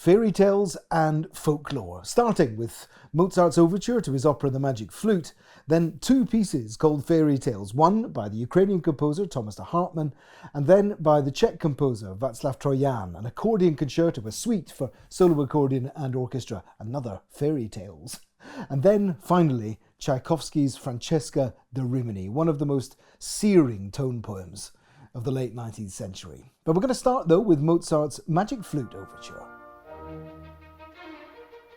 fairy tales and folklore, starting with Mozart's Overture to his opera The Magic Flute, then two pieces called fairy tales, one by the Ukrainian composer Thomas de Hartmann, and then by the Czech composer Václav Trojan, an accordion concerto, a suite for solo accordion and orchestra, another fairy tales. And then, finally, Tchaikovsky's Francesca de Rimini, one of the most searing tone poems of the late 19th century. But we're going to start, though, with Mozart's Magic Flute Overture.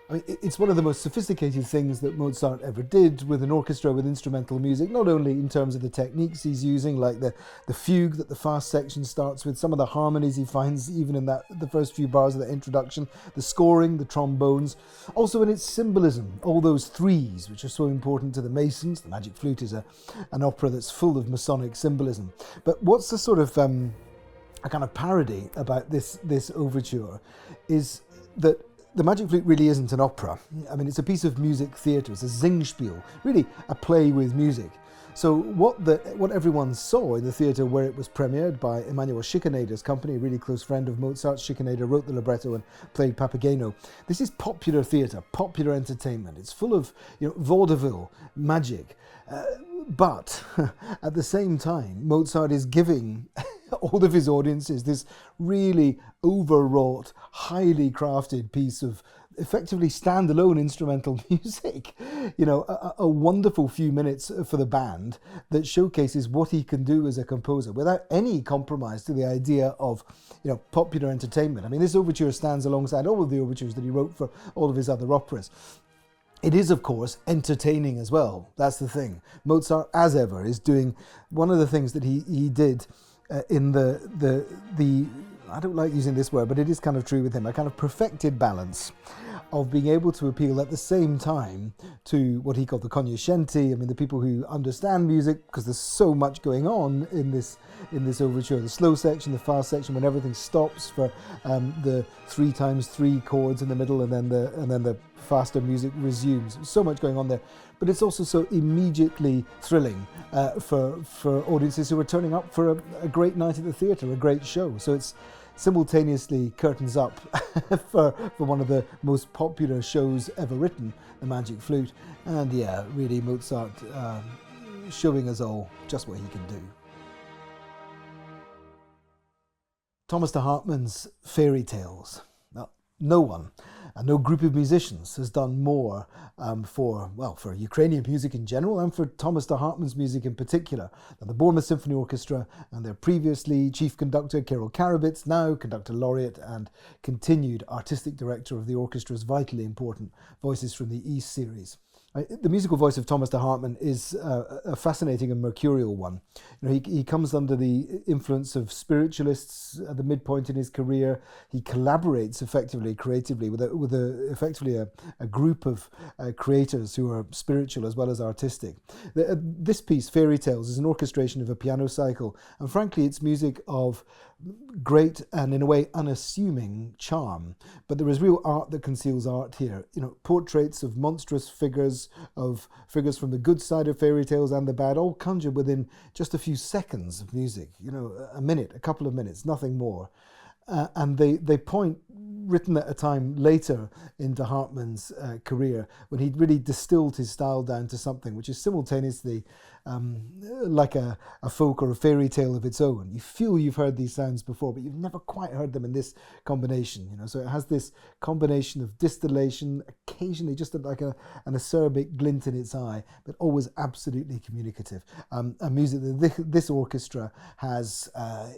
I mean, it's one of the most sophisticated things that Mozart ever did with an orchestra with instrumental music, not only in terms of the techniques he's using, like the fugue that the fast section starts with, some of the harmonies he finds even in the first few bars of the introduction, the scoring, the trombones, also in its symbolism, all those threes which are so important to the Masons. The Magic Flute is an opera that's full of Masonic symbolism. But what's the sort of a kind of parody about this overture is that the Magic Flute really isn't an opera. I mean, it's a piece of music theatre. It's a Singspiel, really a play with music. So what everyone saw in the theatre where it was premiered by Emanuel Schikaneder's company, a really close friend of Mozart, Schikaneder wrote the libretto and played Papageno. This is popular theatre, popular entertainment. It's full of vaudeville, magic. But at the same time, Mozart is giving all of his audiences this really overwrought, highly crafted piece of effectively standalone instrumental music. A wonderful few minutes for the band that showcases what he can do as a composer without any compromise to the idea of, popular entertainment. I mean, this overture stands alongside all of the overtures that he wrote for all of his other operas. It is, of course, entertaining as well. That's the thing. Mozart, as ever, is doing one of the things that he did in the I don't like using this word, but it is kind of true with him, a kind of perfected balance of being able to appeal at the same time to what he called the cognoscenti, I mean, the people who understand music, because there's so much going on in this overture, the slow section, the fast section, when everything stops for the 3x3 chords in the middle, and then the faster music resumes. So much going on there, but it's also so immediately thrilling for audiences who are turning up for a great night at the theatre, a great show. So it's simultaneously curtains up for one of the most popular shows ever written, The Magic Flute, and really Mozart showing us all just what he can do. Thomas de Hartmann's fairy tales. Now, no one and no group of musicians has done more for Ukrainian music in general and for Thomas de Hartmann's music in particular than the Bournemouth Symphony Orchestra and their previously chief conductor Kirill Karabits, now conductor laureate and continued artistic director of the orchestra's vitally important Voices from the East series. The musical voice of Thomas de Hartmann is a fascinating and mercurial one. He comes under the influence of spiritualists at the midpoint in his career. He collaborates effectively, creatively, with effectively a group of creators who are spiritual as well as artistic. This piece, Fairy Tales, is an orchestration of a piano cycle, and frankly, it's music of great and in a way unassuming charm. But there is real art that conceals art here. Portraits of monstrous figures, of figures from the good side of fairy tales and the bad, all conjured within just a few seconds of music. A minute, a couple of minutes, nothing more. And they point, written at a time later into Hartmann's career, when he'd really distilled his style down to something which is simultaneously like a folk or a fairy tale of its own. You feel you've heard these sounds before, but you've never quite heard them in this combination. So it has this combination of distillation, occasionally just like an acerbic glint in its eye, but always absolutely communicative. A music that this orchestra has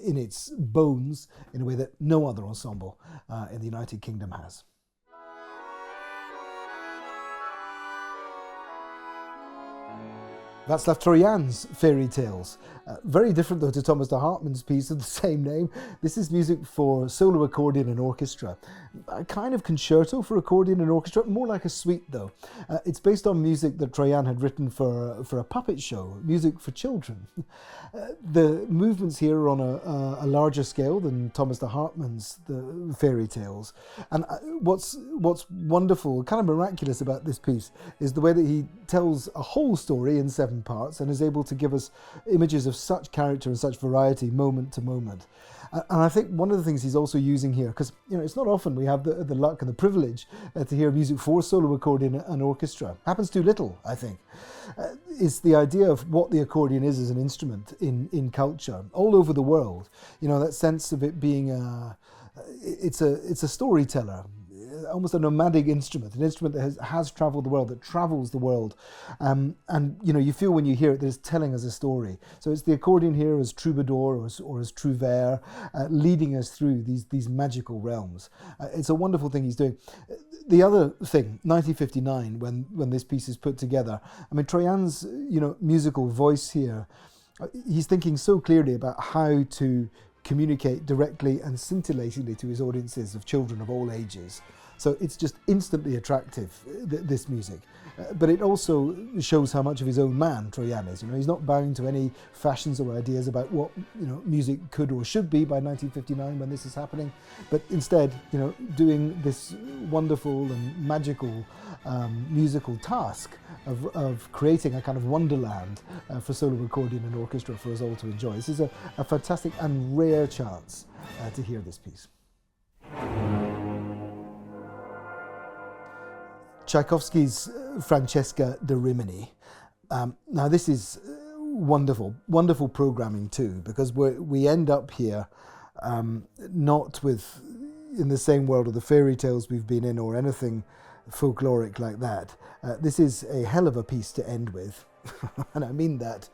in its bones in a way that no other ensemble in the United Kingdom has. Václav Trojan's Fairy Tales. Very different though to Thomas de Hartmann's piece of the same name. This is music for solo accordion and orchestra. A kind of concerto for accordion and orchestra, more like a suite though. It's based on music that Trojan had written for a puppet show, music for children. The movements here are on a larger scale than Thomas de Hartmann's the Fairy Tales. And what's wonderful, kind of miraculous about this piece is the way that he tells a whole story in 7 parts and is able to give us images of such character and such variety moment to moment. And I think one of the things he's also using here, because it's not often we have the luck and the privilege to hear music for solo accordion and orchestra. Happens too little, I think. It's the idea of what the accordion is as an instrument in culture all over the world. That sense of it being it's a storyteller, almost a nomadic instrument, an instrument that has travelled the world, that travels the world. And you feel when you hear it that it's telling us a story. So it's the accordion here as troubadour or as trouvère, leading us through these magical realms. It's a wonderful thing he's doing. The other thing, 1959, when this piece is put together, I mean, Trojan's musical voice here, he's thinking so clearly about how to communicate directly and scintillatingly to his audiences of children of all ages. So it's just instantly attractive, this music. But it also shows how much of his own man Trojan is. He's not bound to any fashions or ideas about what music could or should be by 1959 when this is happening. But instead, doing this wonderful and magical musical task of creating a kind of wonderland for solo accordion and orchestra for us all to enjoy. This is a fantastic and rare chance to hear this piece. Tchaikovsky's Francesca de Rimini. Now this is wonderful programming too, because we end up here not in the same world of the fairy tales we've been in or anything folkloric like that. This is a hell of a piece to end with, and I mean that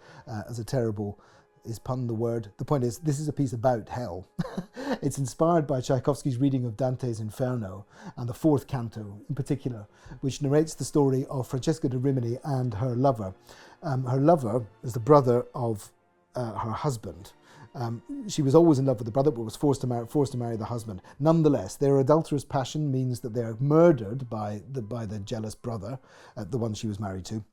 as a terrible, is pun the word? The point is, this is a piece about hell. It's inspired by Tchaikovsky's reading of Dante's Inferno, and the fourth canto in particular, which narrates the story of Francesca de Rimini and her lover. Her lover is the brother of her husband. She was always in love with the brother, but was forced to marry the husband. Nonetheless, their adulterous passion means that they're murdered by the jealous brother, the one she was married to.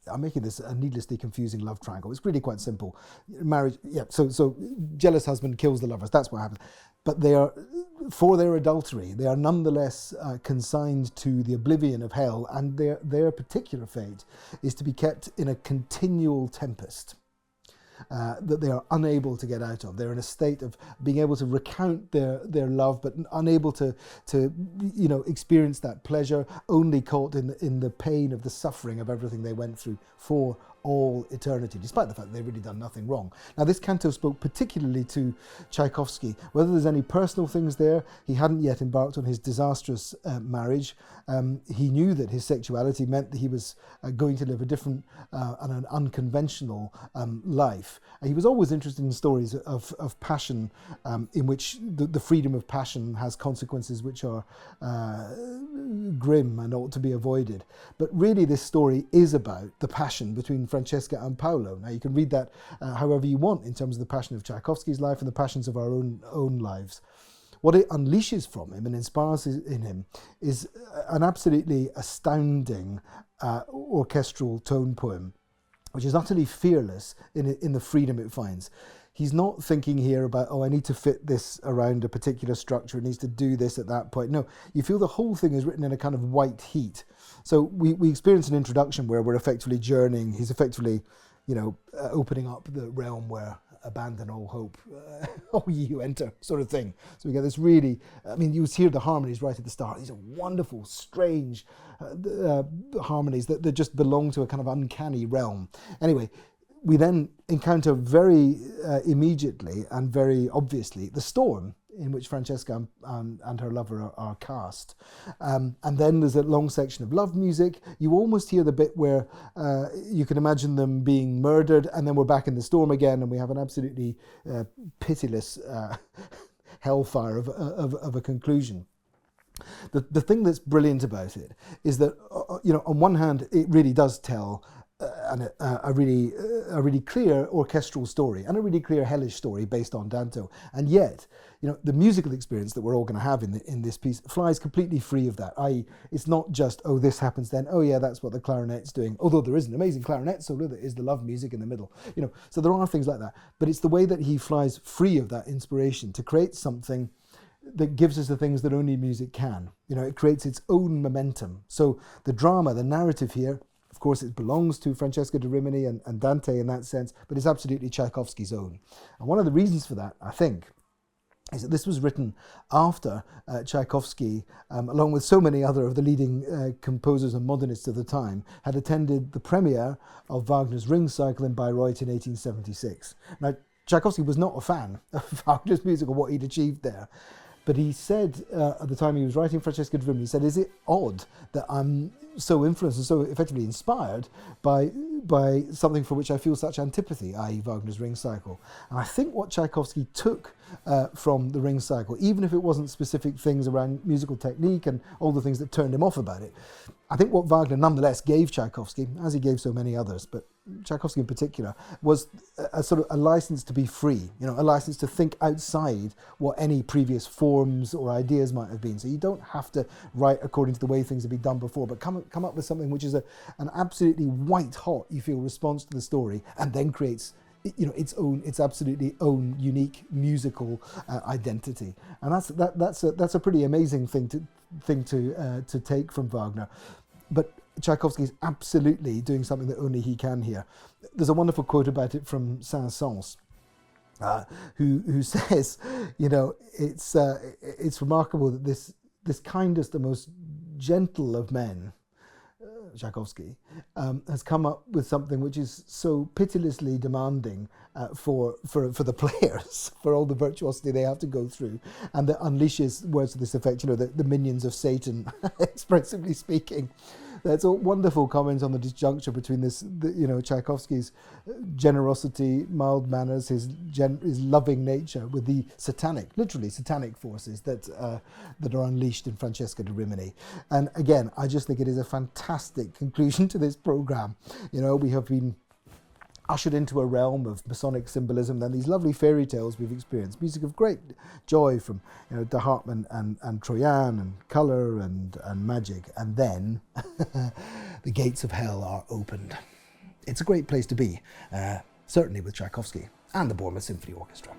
I'm making this a needlessly confusing love triangle. It's really quite simple. Marriage, yeah. So jealous husband kills the lovers. That's what happens. But for their adultery, they are nonetheless consigned to the oblivion of hell, and their particular fate is to be kept in a continual tempest that they are unable to get out of. They're in a state of being able to recount their love, but unable to experience that pleasure, only caught in the pain of the suffering of everything they went through for all eternity, despite the fact that they've really done nothing wrong. Now, this canto spoke particularly to Tchaikovsky. Whether there's any personal things there, he hadn't yet embarked on his disastrous marriage. He knew that his sexuality meant that he was going to live a different and an unconventional life. He was always interested in stories of passion, in which the freedom of passion has consequences which are grim and ought to be avoided. But really, this story is about the passion between Francesca and Paolo. Now, you can read that however you want in terms of the passion of Tchaikovsky's life and the passions of our own lives. What it unleashes from him and inspires in him is an absolutely astounding orchestral tone poem, which is utterly fearless in the freedom it finds. He's not thinking here about, I need to fit this around a particular structure, it needs to do this at that point. No, you feel the whole thing is written in a kind of white heat. So we experience an introduction where we're effectively journeying. He's effectively, opening up the realm where abandon all hope, oh ye who enter, sort of thing. So we get this really, you hear the harmonies right at the start. These are wonderful, strange harmonies that just belong to a kind of uncanny realm. Anyway, we then encounter very immediately and very obviously the storm in which Francesca and her lover are cast. And then there's a long section of love music. You almost hear the bit where you can imagine them being murdered, and then we're back in the storm again, and we have an absolutely pitiless hellfire of a conclusion. The thing that's brilliant about it is that, on one hand, it really does tell a really clear orchestral story and a really clear hellish story based on Dante, and yet the musical experience that we're all going to have in this piece flies completely free of that. I.e., it's not just this happens then, that's what the clarinet's doing, although there is an amazing clarinet solo that is the love music in the middle, so there are things like that, but it's the way that he flies free of that inspiration to create something that gives us the things that only music can. It creates its own momentum. So the drama, the narrative here, of course, it belongs to Francesca de Rimini and Dante in that sense, but it's absolutely Tchaikovsky's own. And one of the reasons for that, I think, is that this was written after Tchaikovsky, along with so many other of the leading composers and modernists of the time, had attended the premiere of Wagner's Ring Cycle in Bayreuth in 1876. Now, Tchaikovsky was not a fan of Wagner's music or what he'd achieved there, but he said at the time he was writing Francesca Rimini, he said, "Is it odd that I'm so influenced and so effectively inspired by something for which I feel such antipathy, i.e. Wagner's Ring Cycle?" And I think what Tchaikovsky took from the Ring Cycle, even if it wasn't specific things around musical technique and all the things that turned him off about it, I think what Wagner nonetheless gave Tchaikovsky, as he gave so many others, but Tchaikovsky in particular, was a sort of a license to be free, you know, a license to think outside what any previous forms or ideas might have been. So you don't have to write according to the way things have been done before, but come up with something which is an absolutely white hot, you feel, response to the story, and then creates, you know, its absolutely own unique musical identity. And that's a pretty amazing thing to take from Wagner. But Tchaikovsky is absolutely doing something that only he can here. There's a wonderful quote about it from Saint-Saëns, who says, you know, it's remarkable that this kindest and most gentle of men, Tchaikovsky, has come up with something which is so pitilessly demanding for the players, for all the virtuosity they have to go through, and that unleashes, words to this effect, you know, the minions of Satan, expressively speaking. That's a wonderful comment on the disjuncture between Tchaikovsky's generosity, mild manners, his loving nature, with the satanic, literally satanic forces that are unleashed in Francesca de Rimini. And again, I just think it is a fantastic conclusion to this program. You know, we have been ushered into a realm of Masonic symbolism, then these lovely fairy tales we've experienced, music of great joy from, you know, de Hartmann and Trojan, and colour and magic, and then the gates of hell are opened. It's a great place to be, certainly with Tchaikovsky and the Bournemouth Symphony Orchestra.